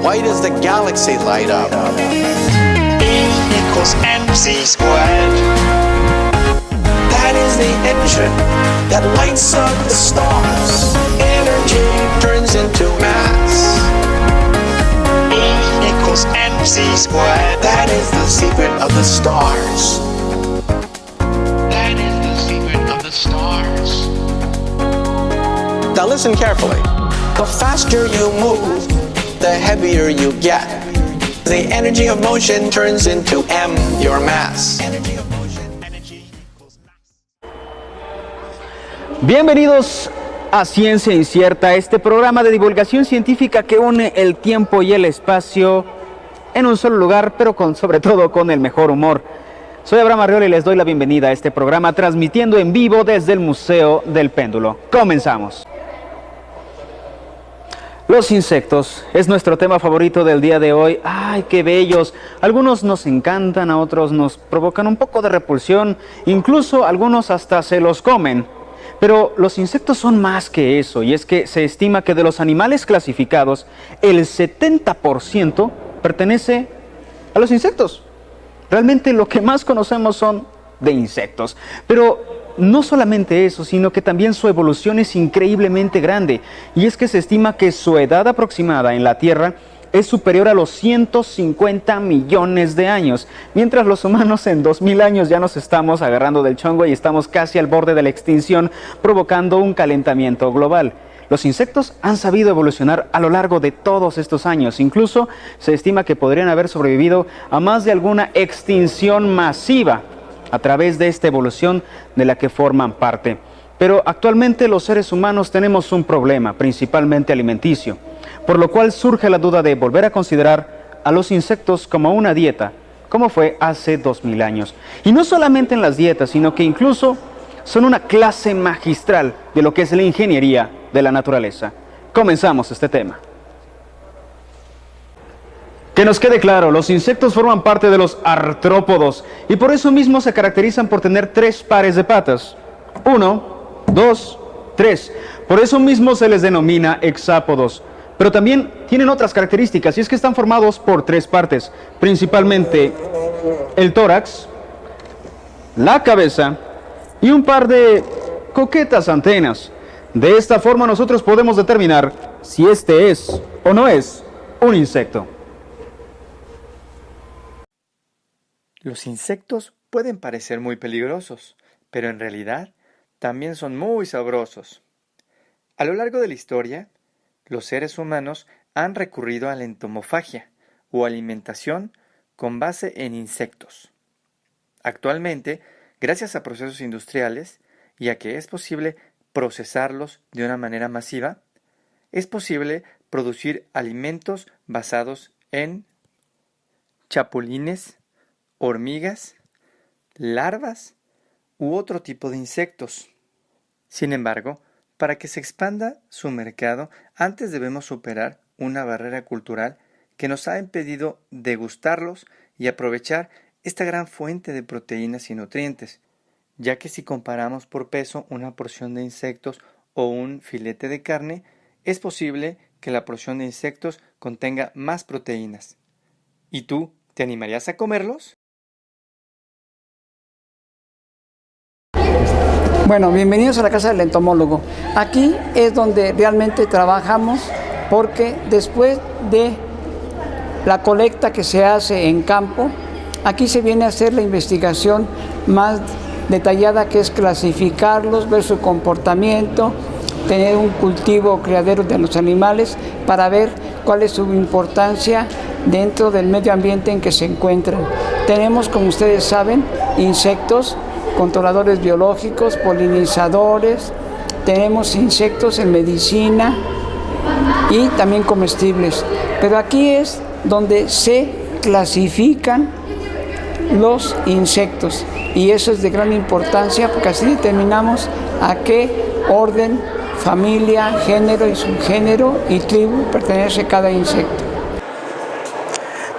Why does the galaxy light up? E=mc². That is the engine that lights up the stars. Energy turns into mass. E=mc². That is the secret of the stars. That is the secret of the stars. Now listen carefully. The faster you move, the heavier you get. The energy of motion turns into m, your mass. Bienvenidos a Ciencia Incierta, este programa de divulgación científica que une el tiempo y el espacio en un solo lugar, pero sobre todo con el mejor humor. Soy Abraham Arreola y les doy la bienvenida a este programa transmitiendo en vivo desde el Museo del Péndulo. Comenzamos. Los insectos es nuestro tema favorito del día de hoy. ¡Ay, qué bellos! Algunos nos encantan, a otros nos provocan un poco de repulsión, incluso algunos hasta se los comen. Pero los insectos son más que eso, y es que se estima que de los animales clasificados, el 70% pertenece a los insectos. Realmente lo que más conocemos son de insectos. Pero no solamente eso, sino que también su evolución es increíblemente grande. Y es que se estima que su edad aproximada en la Tierra es superior a los 150 millones de años, mientras los humanos en 2000 años ya nos estamos agarrando del chongo y estamos casi al borde de la extinción, provocando un calentamiento global. Los insectos han sabido evolucionar a lo largo de todos estos años. Incluso se estima que podrían haber sobrevivido a más de alguna extinción masiva a través de esta evolución de la que forman parte. Pero actualmente los seres humanos tenemos un problema, principalmente alimenticio, por lo cual surge la duda de volver a considerar a los insectos como una dieta, como fue hace 2000 años. Y no solamente en las dietas, sino que incluso son una clase magistral de lo que es la ingeniería de la naturaleza. Comenzamos este tema. Que nos quede claro, los insectos forman parte de los artrópodos y por eso mismo se caracterizan por tener 3 pares de patas. 1, 2, 3. Por eso mismo se les denomina hexápodos. Pero también tienen otras características y es que están formados por 3 partes, principalmente el tórax, la cabeza y un par de coquetas antenas. De esta forma nosotros podemos determinar si este es o no es un insecto. Los insectos pueden parecer muy peligrosos, pero en realidad también son muy sabrosos. A lo largo de la historia, los seres humanos han recurrido a la entomofagia o alimentación con base en insectos. Actualmente, gracias a procesos industriales y a que es posible procesarlos de una manera masiva, es posible producir alimentos basados en chapulines, hormigas, larvas u otro tipo de insectos. Sin embargo, para que se expanda su mercado, antes debemos superar una barrera cultural que nos ha impedido degustarlos y aprovechar esta gran fuente de proteínas y nutrientes, ya que si comparamos por peso una porción de insectos o un filete de carne, es posible que la porción de insectos contenga más proteínas. ¿Y tú, te animarías a comerlos? Bueno, bienvenidos a la Casa del Entomólogo. Aquí es donde realmente trabajamos porque después de la colecta que se hace en campo, aquí se viene a hacer la investigación más detallada, que es clasificarlos, ver su comportamiento, tener un cultivo criadero de los animales para ver cuál es su importancia dentro del medio ambiente en que se encuentran. Tenemos, como ustedes saben, insectos, controladores biológicos, polinizadores, tenemos insectos en medicina y también comestibles. Pero aquí es donde se clasifican los insectos y eso es de gran importancia porque así determinamos a qué orden, familia, género y subgénero y tribu pertenece cada insecto.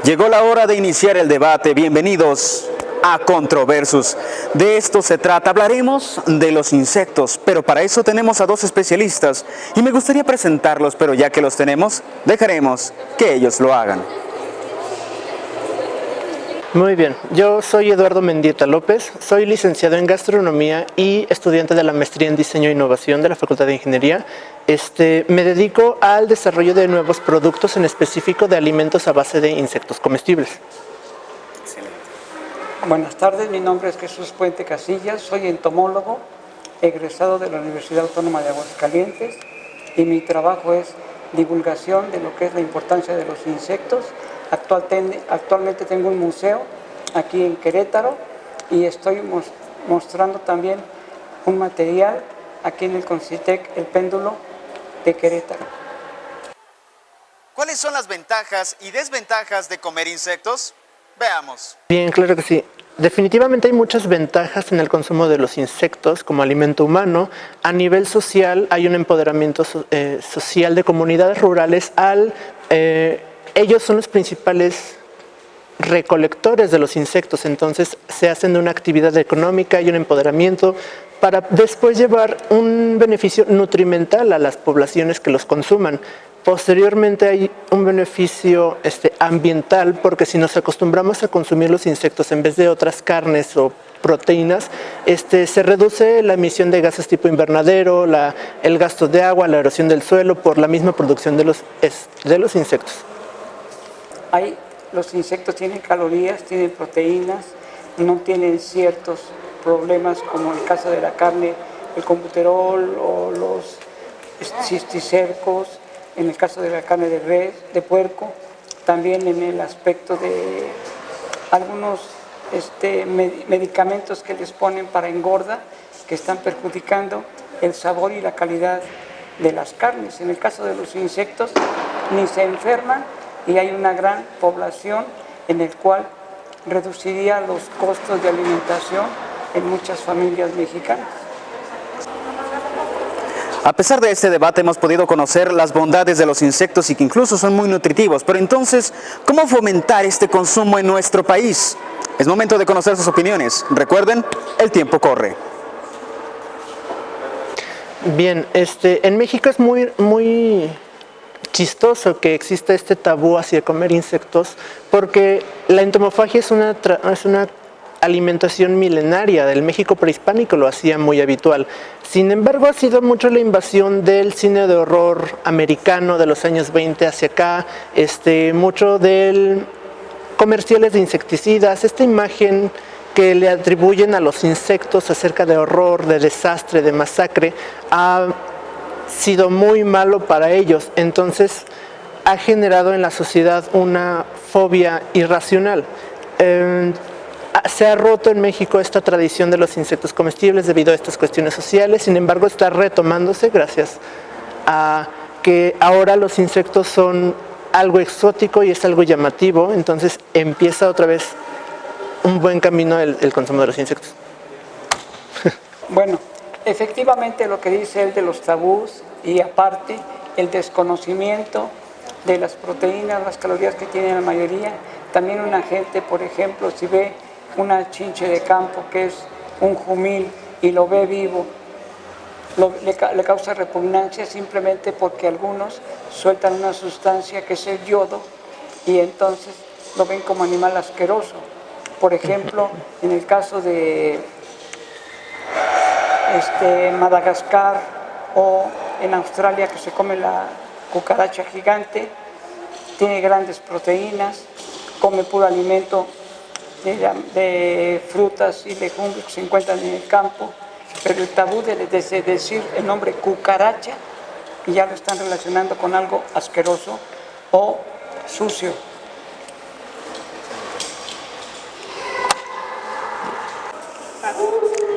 Llegó la hora de iniciar el debate. Bienvenidos a Controversus. De esto se trata, hablaremos de los insectos, pero para eso tenemos a dos especialistas y me gustaría presentarlos, pero ya que los tenemos, dejaremos que ellos lo hagan. Muy bien, yo soy Eduardo Mendieta López, soy licenciado en gastronomía y estudiante de la maestría en diseño e innovación de la Facultad de Ingeniería. Me dedico al desarrollo de nuevos productos, en específico de alimentos a base de insectos comestibles. Buenas tardes, mi nombre es Jesús Puente Casillas, soy entomólogo, egresado de la Universidad Autónoma de Aguascalientes y mi trabajo es divulgación de lo que es la importancia de los insectos. Actualmente tengo un museo aquí en Querétaro y estoy mostrando también un material aquí en el Concitec, el péndulo de Querétaro. ¿Cuáles son las ventajas y desventajas de comer insectos? Veamos. Bien, claro que sí. Definitivamente hay muchas ventajas en el consumo de los insectos como alimento humano. A nivel social hay un empoderamiento social de comunidades rurales ellos son los principales recolectores de los insectos, entonces se hacen de una actividad económica y un empoderamiento para después llevar un beneficio nutrimental a las poblaciones que los consuman. Posteriormente hay un beneficio ambiental, porque si nos acostumbramos a consumir los insectos en vez de otras carnes o proteínas, se reduce la emisión de gases tipo invernadero, el gasto de agua, la erosión del suelo por la misma producción de los insectos. Los insectos tienen calorías, tienen proteínas, no tienen ciertos problemas como el caso de la carne, el clenbuterol o los cisticercos, en el caso de la carne de res, de puerco, también en el aspecto de algunos medicamentos que les ponen para engorda, que están perjudicando el sabor y la calidad de las carnes. En el caso de los insectos, ni se enferman y hay una gran población en el cual reduciría los costos de alimentación en muchas familias mexicanas. A pesar de este debate hemos podido conocer las bondades de los insectos y que incluso son muy nutritivos, pero entonces, ¿cómo fomentar este consumo en nuestro país? Es momento de conocer sus opiniones. Recuerden, el tiempo corre. Bien, en México es muy chistoso que exista este tabú hacia comer insectos, porque la entomofagia es una alimentación milenaria. Del México prehispánico lo hacía muy habitual. Sin embargo, ha sido mucho la invasión del cine de horror americano de los años 20 hacia acá, mucho del comerciales de insecticidas, esta imagen que le atribuyen a los insectos acerca de horror, de desastre, de masacre, ha sido muy malo para ellos. Entonces ha generado en la sociedad una fobia irracional. Se ha roto en México esta tradición de los insectos comestibles debido a estas cuestiones sociales. Sin embargo, está retomándose gracias a que ahora los insectos son algo exótico y es algo llamativo. Entonces empieza otra vez un buen camino el consumo de los insectos. Bueno, efectivamente lo que dice él de los tabús y aparte el desconocimiento de las proteínas, las calorías que tiene la mayoría. También una gente, por ejemplo, si ve una chinche de campo que es un jumil y lo ve vivo, le causa repugnancia simplemente porque algunos sueltan una sustancia que es el yodo y entonces lo ven como animal asqueroso. Por ejemplo, en el caso de Madagascar o en Australia, que se come la cucaracha gigante, tiene grandes proteínas, come puro alimento de frutas y legumbres que se encuentran en el campo, pero el tabú de decir el nombre cucaracha ya lo están relacionando con algo asqueroso o sucio.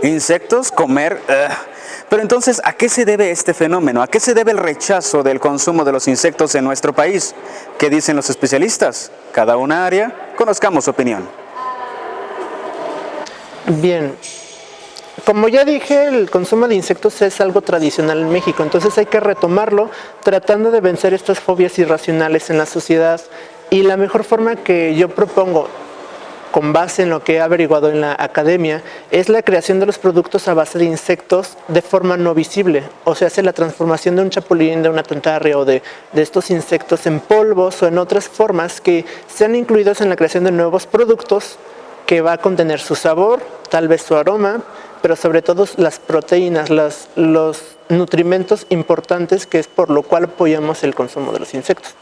Insectos, comer... Pero entonces, ¿a qué se debe este fenómeno? ¿A qué se debe el rechazo del consumo de los insectos en nuestro país? ¿Qué dicen los especialistas? Cada una área, conozcamos su opinión. Bien, como ya dije, el consumo de insectos es algo tradicional en México, entonces hay que retomarlo tratando de vencer estas fobias irracionales en la sociedad. Y la mejor forma que yo propongo con base en lo que he averiguado en la academia, es la creación de los productos a base de insectos de forma no visible. O sea, hace la transformación de un chapulín, de una tantarria o de estos insectos en polvos o en otras formas que sean incluidos en la creación de nuevos productos que va a contener su sabor, tal vez su aroma, pero sobre todo las proteínas, los nutrimentos importantes, que es por lo cual apoyamos el consumo de los insectos.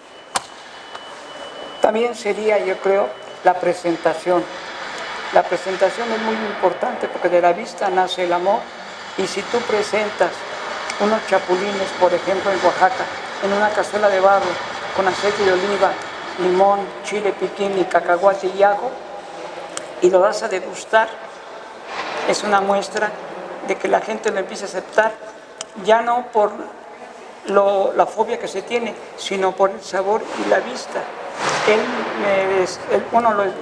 También sería, yo creo, la presentación. La presentación es muy importante porque de la vista nace el amor, y si tú presentas unos chapulines, por ejemplo en Oaxaca, en una cazuela de barro con aceite de oliva, limón, chile piquín y cacahuate y ajo, y lo das a degustar, es una muestra de que la gente lo empieza a aceptar, ya no por la fobia que se tiene, sino por el sabor y la vista.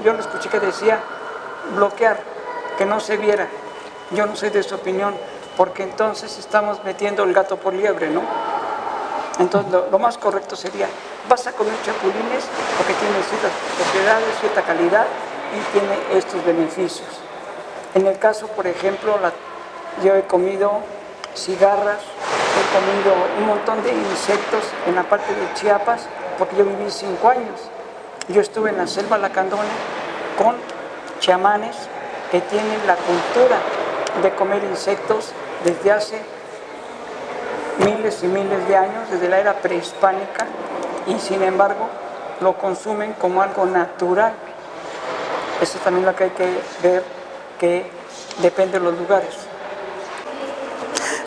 Yo lo escuché que decía bloquear, que no se viera. Yo no soy de su opinión, porque entonces estamos metiendo el gato por liebre, ¿no? Entonces lo más correcto sería, vas a comer chapulines porque tiene ciertas propiedades, cierta calidad y tiene estos beneficios. En el caso, por ejemplo, yo he comido cigarras, he comido un montón de insectos en la parte de Chiapas, porque yo viví 5 años. Yo estuve en la selva lacandona con chamanes que tienen la cultura de comer insectos desde hace miles y miles de años, desde la era prehispánica, y sin embargo lo consumen como algo natural. Eso también es lo que hay que ver, que depende de los lugares.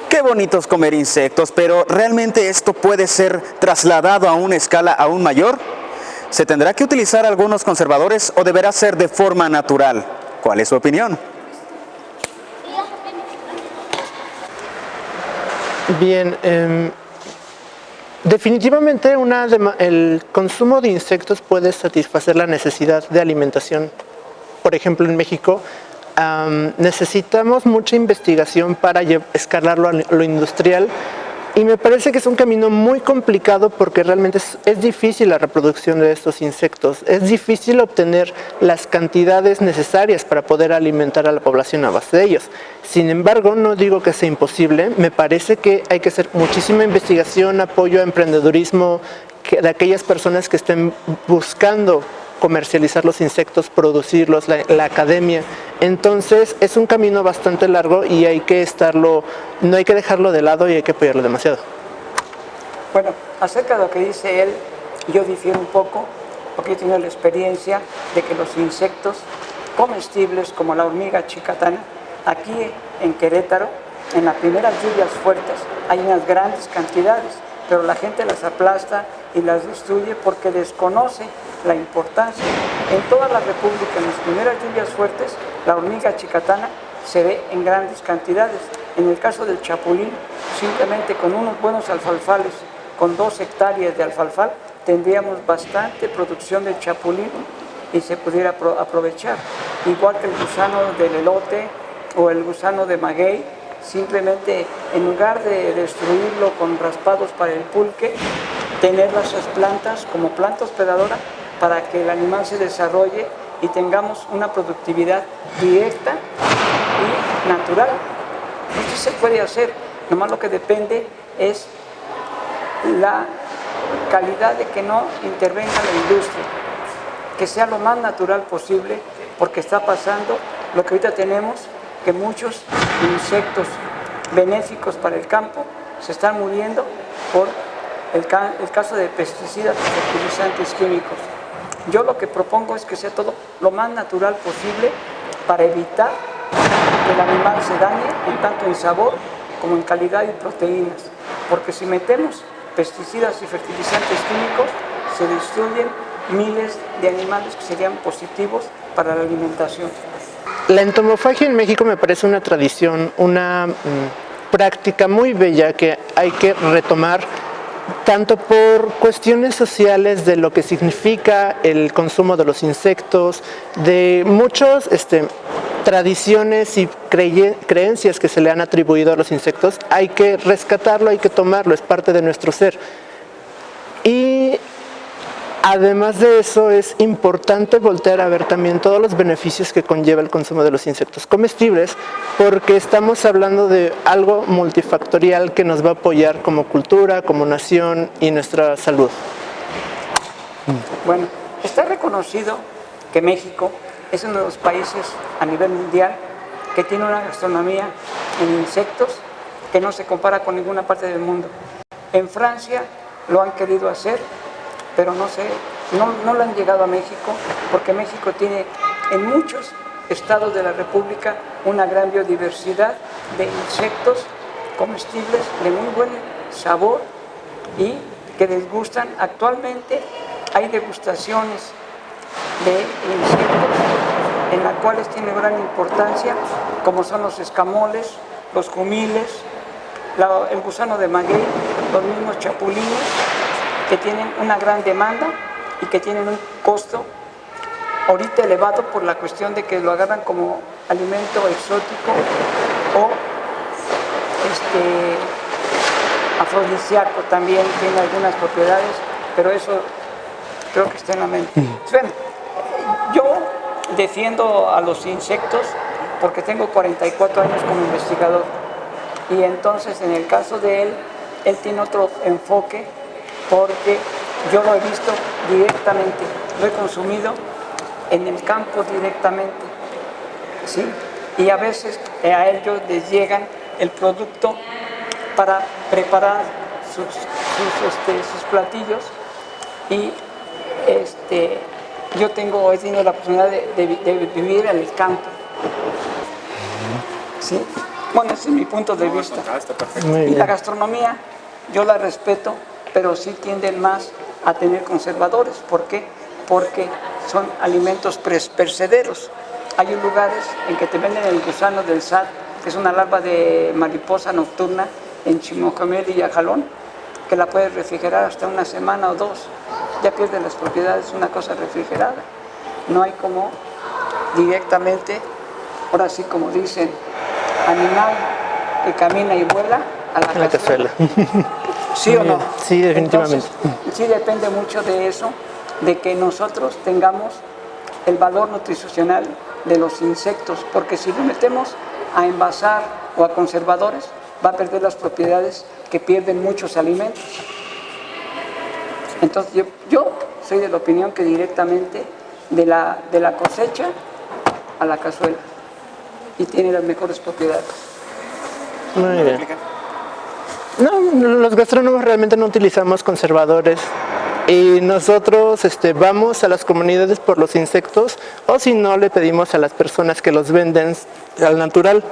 Qué bonito es comer insectos, pero ¿realmente esto puede ser trasladado a una escala aún mayor? ¿Se tendrá que utilizar algunos conservadores o deberá ser de forma natural? ¿Cuál es su opinión? Bien, definitivamente el consumo de insectos puede satisfacer la necesidad de alimentación. Por ejemplo, en México necesitamos mucha investigación para escalarlo a lo industrial, y me parece que es un camino muy complicado porque realmente es difícil la reproducción de estos insectos. Es difícil obtener las cantidades necesarias para poder alimentar a la población a base de ellos. Sin embargo, no digo que sea imposible. Me parece que hay que hacer muchísima investigación, apoyo a emprendedurismo de aquellas personas que estén buscando comercializar los insectos, producirlos, la academia. Entonces es un camino bastante largo y no hay que dejarlo de lado y hay que apoyarlo demasiado. Bueno, acerca de lo que dice él, yo difiero un poco, porque he tenido la experiencia de que los insectos comestibles como la hormiga chicatana, aquí en Querétaro, en las primeras lluvias fuertes hay unas grandes cantidades, pero la gente las aplasta y las destruye porque desconoce la importancia. En toda la República, en las primeras lluvias fuertes, la hormiga chicatana se ve en grandes cantidades. En el caso del chapulín, simplemente con unos buenos alfalfales, con 2 hectáreas de alfalfal, tendríamos bastante producción de chapulín y se pudiera aprovechar. Igual que el gusano del elote o el gusano de maguey, simplemente en lugar de destruirlo con raspados para el pulque, tener las plantas como planta hospedadora para que el animal se desarrolle y tengamos una productividad directa y natural. Esto se puede hacer, nomás lo que depende es la calidad de que no intervenga la industria, que sea lo más natural posible, porque está pasando lo que ahorita tenemos, que muchos insectos benéficos para el campo se están muriendo por el caso de pesticidas y fertilizantes químicos. Yo lo que propongo es que sea todo lo más natural posible para evitar que el animal se dañe en tanto en sabor como en calidad y proteínas, porque si metemos pesticidas y fertilizantes químicos se destruyen miles de animales que serían positivos para la alimentación. La entomofagia en México me parece una tradición, una práctica muy bella que hay que retomar, tanto por cuestiones sociales de lo que significa el consumo de los insectos, de muchas tradiciones y creencias que se le han atribuido a los insectos. Hay que rescatarlo, hay que tomarlo, es parte de nuestro ser. Y Además de eso, es importante voltear a ver también todos los beneficios que conlleva el consumo de los insectos comestibles, porque estamos hablando de algo multifactorial que nos va a apoyar como cultura, como nación y nuestra salud. Bueno, está reconocido que México es uno de los países a nivel mundial que tiene una gastronomía en insectos que no se compara con ninguna parte del mundo. En Francia lo han querido hacer, pero no lo han llegado a México, porque México tiene en muchos estados de la República una gran biodiversidad de insectos comestibles de muy buen sabor y que les gustan. Actualmente hay degustaciones de insectos en las cuales tiene gran importancia, como son los escamoles, los jumiles, el gusano de maguey, los mismos chapulines, que tienen una gran demanda y que tienen un costo ahorita elevado por la cuestión de que lo agarran como alimento exótico o afrodisíaco. También tiene algunas propiedades, pero eso creo que está en la mente. Bueno, yo defiendo a los insectos porque tengo 44 años como investigador, y entonces en el caso de él tiene otro enfoque, porque yo lo he visto directamente, lo he consumido en el campo directamente, ¿sí? Y a veces a ellos les llegan el producto para preparar sus platillos, y yo he tenido la oportunidad de vivir en el campo, ¿sí? Bueno, ese es mi punto de vista. Y la gastronomía, yo la respeto, pero sí tienden más a tener conservadores. ¿Por qué? Porque son alimentos perecederos. Hay lugares en que te venden el gusano del SAT, que es una larva de mariposa nocturna en Chimocamel y Yajalón, que la puedes refrigerar hasta una semana o dos. Ya pierde las propiedades, una cosa refrigerada. No hay como directamente, ahora sí como dicen, animal que camina y vuela a la cazuela. ¿Sí o no? Sí, definitivamente. Entonces, sí depende mucho de eso, de que nosotros tengamos el valor nutricional de los insectos, porque si lo metemos a envasar o a conservadores, va a perder las propiedades que pierden muchos alimentos. Entonces yo soy de la opinión que directamente de la cosecha a la cazuela, y tiene las mejores propiedades. Muy bien. No, los gastrónomos realmente no utilizamos conservadores, y nosotros vamos a las comunidades por los insectos, o si no, le pedimos a las personas que los venden al natural.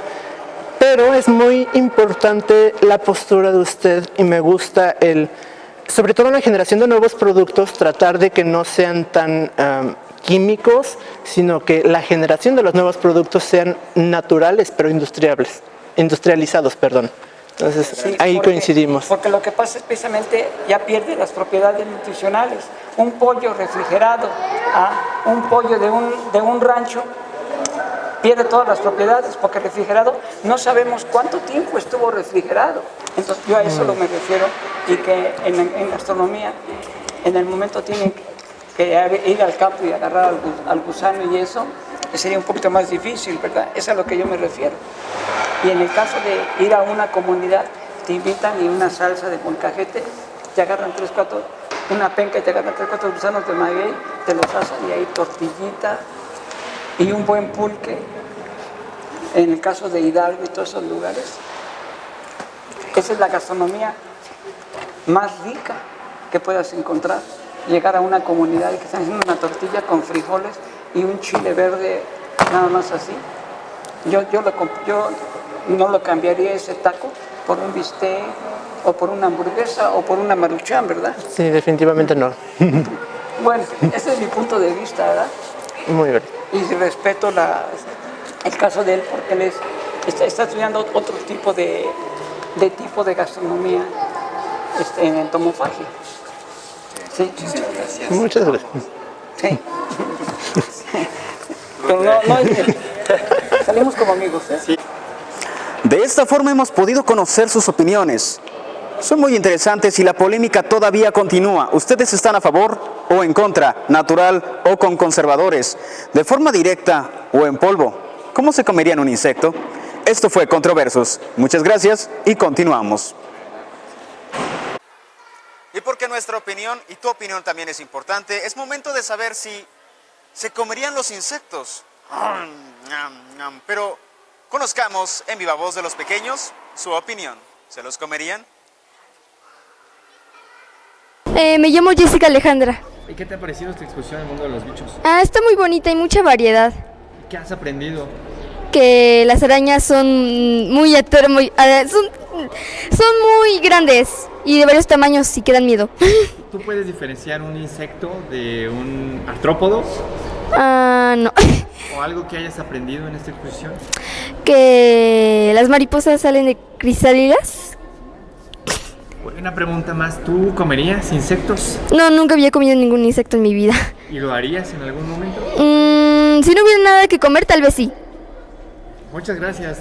Pero es muy importante la postura de usted, y me gusta sobre todo en la generación de nuevos productos, tratar de que no sean tan químicos, sino que la generación de los nuevos productos sean naturales, pero industrializados, perdón. Entonces, sí, ahí coincidimos. Porque lo que pasa es precisamente ya pierde las propiedades nutricionales. Un pollo refrigerado, un pollo de un rancho, pierde todas las propiedades, porque refrigerado no sabemos cuánto tiempo estuvo refrigerado. Entonces yo a eso me refiero, y que en gastronomía en el momento tienen que ir al campo y agarrar al gusano, y eso sería un poquito más difícil, ¿verdad? Es a lo que yo me refiero. Y en el caso de ir a una comunidad, te invitan, y una salsa de molcajete, te agarran una penca, y te agarran 3 o 4 gusanos de maguey, te los asan, y ahí tortillita y un buen pulque. En el caso de Hidalgo y todos esos lugares, esa es la gastronomía más rica que puedas encontrar. Llegar a una comunidad y que están haciendo una tortilla con frijoles y un chile verde, nada más así. Yo no lo cambiaría ese taco por un bistec, o por una hamburguesa, o por una maruchan, ¿verdad? Sí, definitivamente no. Bueno, ese es mi punto de vista, ¿verdad? Muy bien. Y respeto el caso de él, porque él está estudiando otro tipo de gastronomía en entomofagia. Sí. Muchas gracias. Sí. Pero no salimos como amigos, ¿eh? Sí. De esta forma hemos podido conocer sus opiniones. Son muy interesantes y la polémica todavía continúa. ¿Ustedes están a favor o en contra, natural o con conservadores, de forma directa o en polvo. ¿Cómo se comerían un insecto? Esto fue Controversus. Muchas gracias y continuamos. Y porque nuestra opinión y tu opinión también es importante, es momento de saber si se comerían los insectos. Pero conozcamos en viva voz de los pequeños su opinión. ¿Se los comerían? Me llamo Jessica Alejandra. ¿Y qué te ha parecido esta exposición al mundo de los bichos? Está muy bonita, hay mucha variedad. ¿Qué has aprendido? Que las arañas son muy son muy grandes y de varios tamaños y que dan miedo. ¿Tú puedes diferenciar un insecto de un artrópodo? No. ¿O algo que hayas aprendido en esta exposición? Que las mariposas salen de crisálidas. Una pregunta más, ¿tú comerías insectos? No, nunca había comido ningún insecto en mi vida. ¿Y lo harías en algún momento? Si no hubiera nada que comer, tal vez sí. Muchas gracias.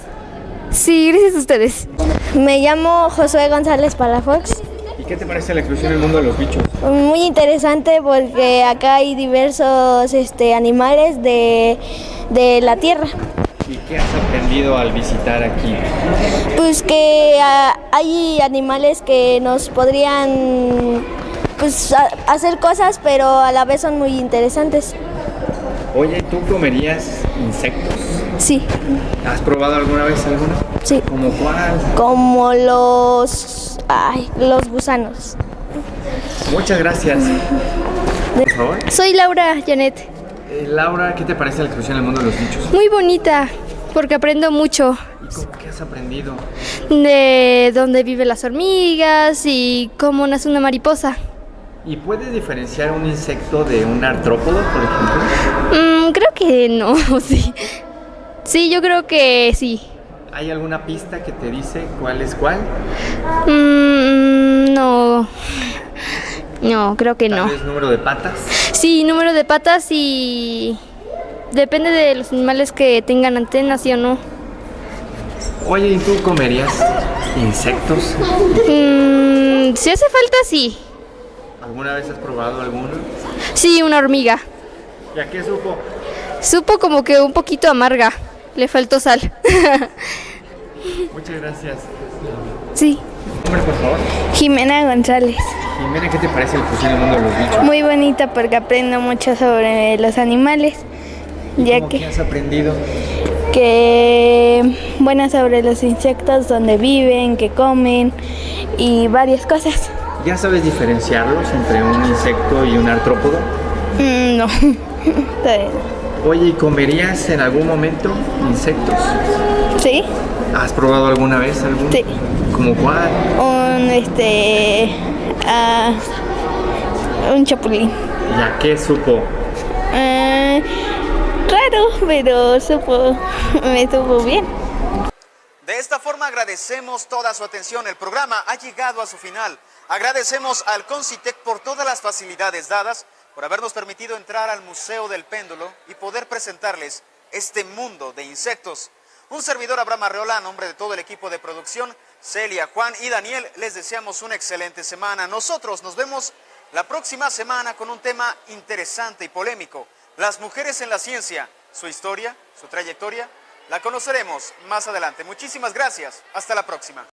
Sí, gracias a ustedes. Me llamo Josué González Palafox. ¿Y qué te parece la exposición del mundo de los bichos? Muy interesante porque acá hay diversos animales de la tierra. ¿Y qué has aprendido al visitar aquí? Pues que hay animales que nos podrían hacer cosas, pero a la vez son muy interesantes. Oye, ¿tú comerías insectos? Sí, ¿Has probado alguna vez alguno? sí. ¿Como cuál? Como los gusanos. Muchas gracias. Por favor. Soy Laura Janet. Laura, ¿qué te parece la exposición del mundo de los bichos? Muy bonita, porque aprendo mucho ¿Qué has aprendido? de dónde viven las hormigas y cómo nace una mariposa. ¿Y puedes diferenciar un insecto de un artrópodo, por ejemplo? Creo que no, sí. Sí, yo creo que sí. ¿Hay alguna pista que te dice cuál es cuál? No. No, creo que no. ¿Tal vez número de patas? Sí, número de patas y depende de los animales que tengan antenas, ¿sí o no? Oye, ¿y tú comerías insectos? Si hace falta, sí. ¿Alguna vez has probado alguno? Sí, una hormiga. ¿Y a qué supo? Supo como que un poquito amarga. Le faltó sal. Muchas gracias. Sí. Nombre, por favor. Jimena González. Jimena, ¿qué te parece la exposición del mundo de los bichos? Muy bonita porque aprendo mucho sobre los animales, ya ¿Qué has aprendido? sobre los insectos, dónde viven, qué comen y varias cosas. ¿Ya sabes diferenciarlos entre un insecto y un artrópodo? No. Oye, ¿y comerías en algún momento insectos? ¿Sí? ¿Has probado alguna vez alguno? Sí. ¿Como cuál? Un chapulín. ¿Y a qué supo? Raro, pero me supo bien. De esta forma agradecemos toda su atención. El programa ha llegado a su final. Agradecemos al Concitec por todas las facilidades dadas, por habernos permitido entrar al Museo del Péndulo y poder presentarles este mundo de insectos. Un servidor, Abraham Arreola, a nombre de todo el equipo de producción, Celia, Juan y Daniel, les deseamos una excelente semana. Nosotros nos vemos la próxima semana con un tema interesante y polémico. Las mujeres en la ciencia, su historia, su trayectoria, la conoceremos más adelante. Muchísimas gracias. Hasta la próxima.